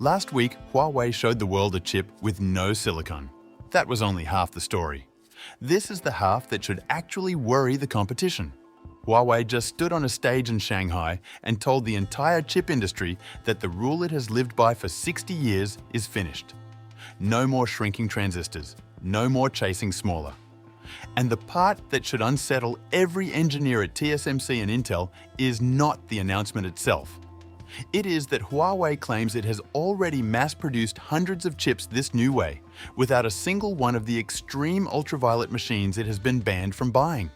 Last week, Huawei showed the world a chip with no silicon. That was only half the story. This is the half that should actually worry the competition. Huawei just stood on a stage in Shanghai and told the entire chip industry that the rule it has lived by for 60 years is finished. No more shrinking transistors, no more chasing smaller. And the part that should unsettle every engineer at TSMC and Intel is not the announcement itself. It is that Huawei claims it has already mass-produced hundreds of chips this new way, without a single one of the extreme ultraviolet machines it has been banned from buying.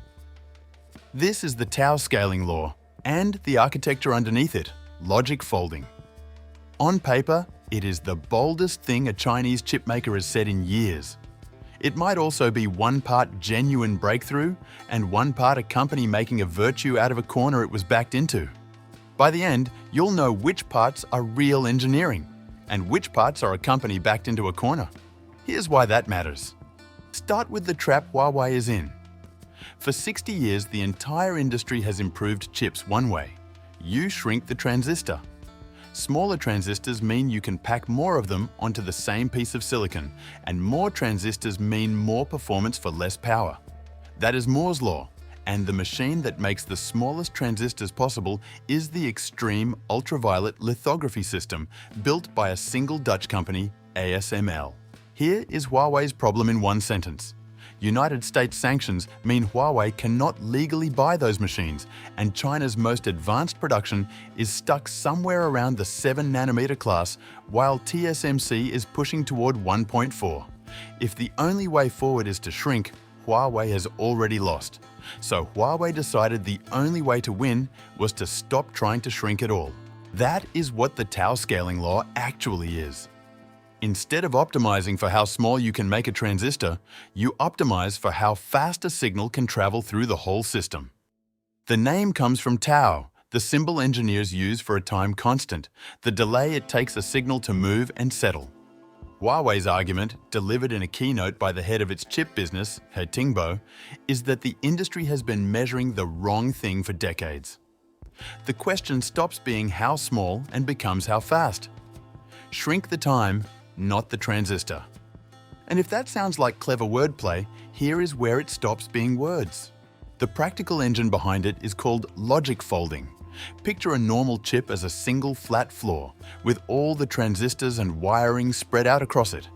This is the Tau scaling law, and the architecture underneath it, logic folding. On paper, it is the boldest thing a Chinese chipmaker has said in years. It might also be one part genuine breakthrough, and one part a company making a virtue out of a corner it was backed into. By the end, you'll know which parts are real engineering and which parts are a company backed into a corner. Here's why that matters. Start with the trap Huawei is in. For 60 years, the entire industry has improved chips one way. You shrink the transistor. Smaller transistors mean you can pack more of them onto the same piece of silicon, and more transistors mean more performance for less power. That is Moore's law. And the machine that makes the smallest transistors possible is the extreme ultraviolet lithography system built by a single Dutch company, ASML. Here is Huawei's problem in one sentence. United States sanctions mean Huawei cannot legally buy those machines, and China's most advanced production is stuck somewhere around the 7nm class, while TSMC is pushing toward 1.4. If the only way forward is to shrink, Huawei has already lost. So Huawei decided the only way to win was to stop trying to shrink at all. That is what the Tau scaling law actually is. Instead of optimizing for how small you can make a transistor, you optimize for how fast a signal can travel through the whole system. The name comes from Tau, the symbol engineers use for a time constant, the delay it takes a signal to move and settle. Huawei's argument, delivered in a keynote by the head of its chip business, He Tingbo, is that the industry has been measuring the wrong thing for decades. The question stops being how small and becomes how fast. Shrink the time, not the transistor. And if that sounds like clever wordplay, here is where it stops being words. The practical engine behind it is called logic folding. Picture a normal chip as a single flat floor, with all the transistors and wiring spread out across it.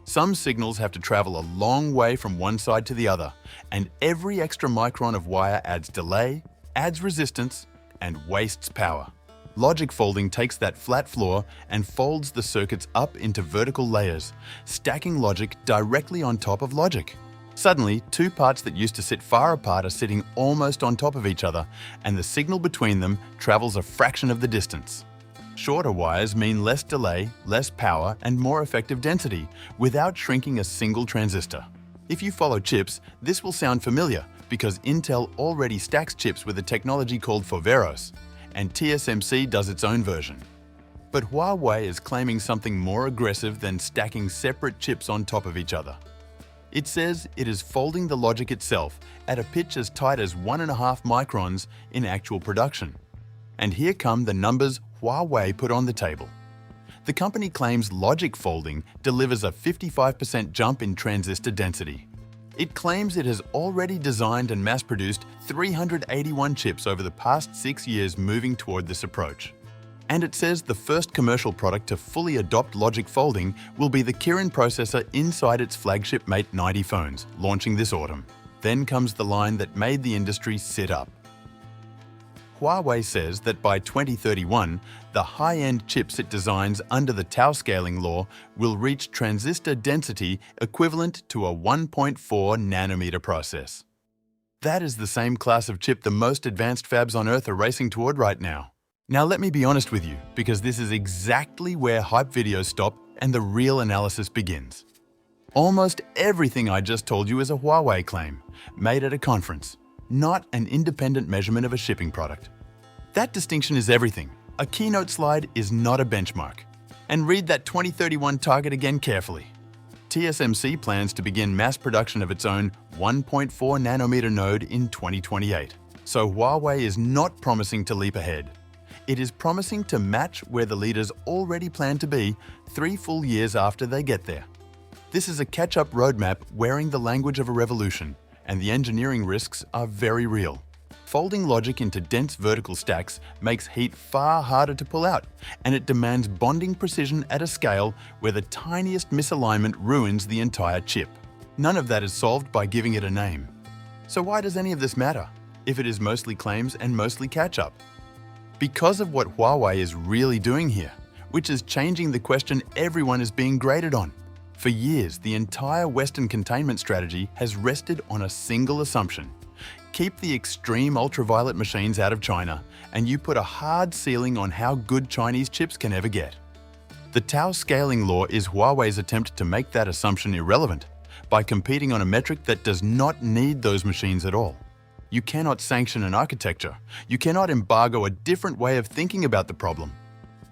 Some signals have to travel a long way from one side to the other, and every extra micron of wire adds delay, adds resistance, and wastes power. Logic folding takes that flat floor and folds the circuits up into vertical layers, stacking logic directly on top of logic. Suddenly, two parts that used to sit far apart are sitting almost on top of each other, and the signal between them travels a fraction of the distance. Shorter wires mean less delay, less power, and more effective density, without shrinking a single transistor. If you follow chips, this will sound familiar, because Intel already stacks chips with a technology called Foveros, and TSMC does its own version. But Huawei is claiming something more aggressive than stacking separate chips on top of each other. It says it is folding the logic itself at a pitch as tight as 1.5 microns in actual production. And here come the numbers Huawei put on the table. The company claims logic folding delivers a 55% jump in transistor density. It claims it has already designed and mass-produced 381 chips over the past 6 years moving toward this approach. And it says the first commercial product to fully adopt logic folding will be the Kirin processor inside its flagship Mate 90 phones, launching this autumn. Then comes the line that made the industry sit up. Huawei says that by 2031, the high-end chips it designs under the Tau scaling law will reach transistor density equivalent to a 1.4 nanometer process. That is the same class of chip the most advanced fabs on Earth are racing toward right now. Now let me be honest with you, because this is exactly where hype videos stop and the real analysis begins. Almost everything I just told you is a Huawei claim, made at a conference, not an independent measurement of a shipping product. That distinction is everything. A keynote slide is not a benchmark. And read that 2031 target again carefully. TSMC plans to begin mass production of its own 1.4 nanometer node in 2028. So Huawei is not promising to leap ahead. It is promising to match where the leaders already plan to be 3 full years after they get there. This is a catch-up roadmap wearing the language of a revolution, and the engineering risks are very real. Folding logic into dense vertical stacks makes heat far harder to pull out, and it demands bonding precision at a scale where the tiniest misalignment ruins the entire chip. None of that is solved by giving it a name. So why does any of this matter, if it is mostly claims and mostly catch-up? Because of what Huawei is really doing here, which is changing the question everyone is being graded on. For years, the entire Western containment strategy has rested on a single assumption. Keep the extreme ultraviolet machines out of China, and you put a hard ceiling on how good Chinese chips can ever get. The Tau scaling law is Huawei's attempt to make that assumption irrelevant by competing on a metric that does not need those machines at all. You cannot sanction an architecture. You cannot embargo a different way of thinking about the problem.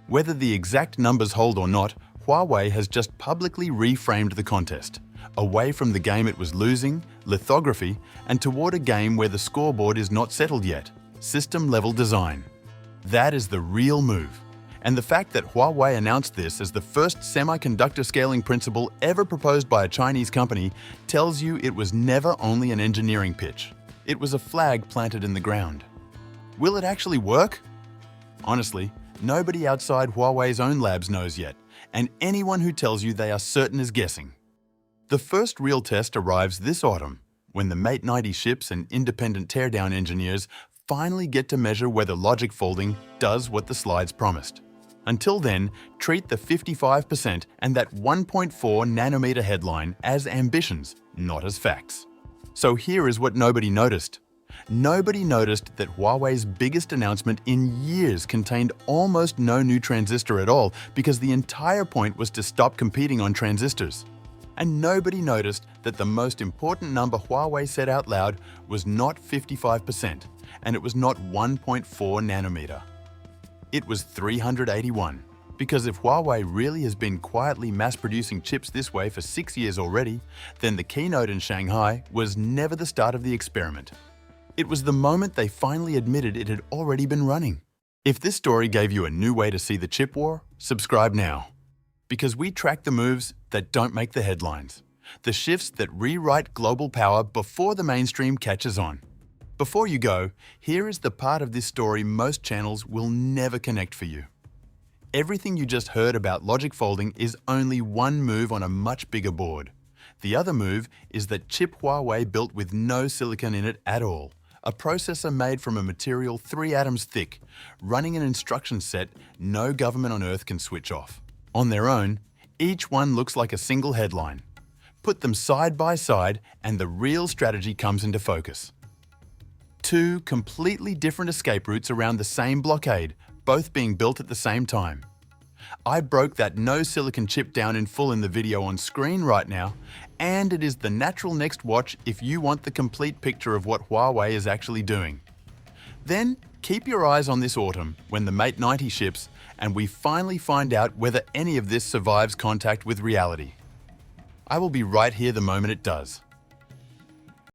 Whether the exact numbers hold or not, Huawei has just publicly reframed the contest, away from the game it was losing, lithography, and toward a game where the scoreboard is not settled yet, system-level design. That is the real move. And the fact that Huawei announced this as the first semiconductor scaling principle ever proposed by a Chinese company tells you it was never only an engineering pitch. It was a flag planted in the ground. Will it actually work? Honestly, nobody outside Huawei's own labs knows yet, and anyone who tells you they are certain is guessing. The first real test arrives this autumn, when the Mate 90 ships and independent teardown engineers finally get to measure whether logic folding does what the slides promised. Until then, treat the 55% and that 1.4 nanometer headline as ambitions, not as facts. So here is what nobody noticed. Nobody noticed that Huawei's biggest announcement in years contained almost no new transistor at all because the entire point was to stop competing on transistors. And nobody noticed that the most important number Huawei said out loud was not 55%, and it was not 1.4 nanometer. It was 381. Because if Huawei really has been quietly mass-producing chips this way for 6 years already, then the keynote in Shanghai was never the start of the experiment. It was the moment they finally admitted it had already been running. If this story gave you a new way to see the chip war, subscribe now. Because we track the moves that don't make the headlines, the shifts that rewrite global power before the mainstream catches on. Before you go, here is the part of this story most channels will never connect for you. Everything you just heard about logic folding is only one move on a much bigger board. The other move is that chip Huawei built with no silicon in it at all, a processor made from a material 3 atoms thick, running an instruction set no government on Earth can switch off. On their own, each one looks like a single headline. Put them side by side and the real strategy comes into focus. 2 completely different escape routes around the same blockade, both being built at the same time. I broke that no silicon chip down in full in the video on screen right now, and it is the natural next watch if you want the complete picture of what Huawei is actually doing. Then, keep your eyes on this autumn when the Mate 90 ships and we finally find out whether any of this survives contact with reality. I will be right here the moment it does.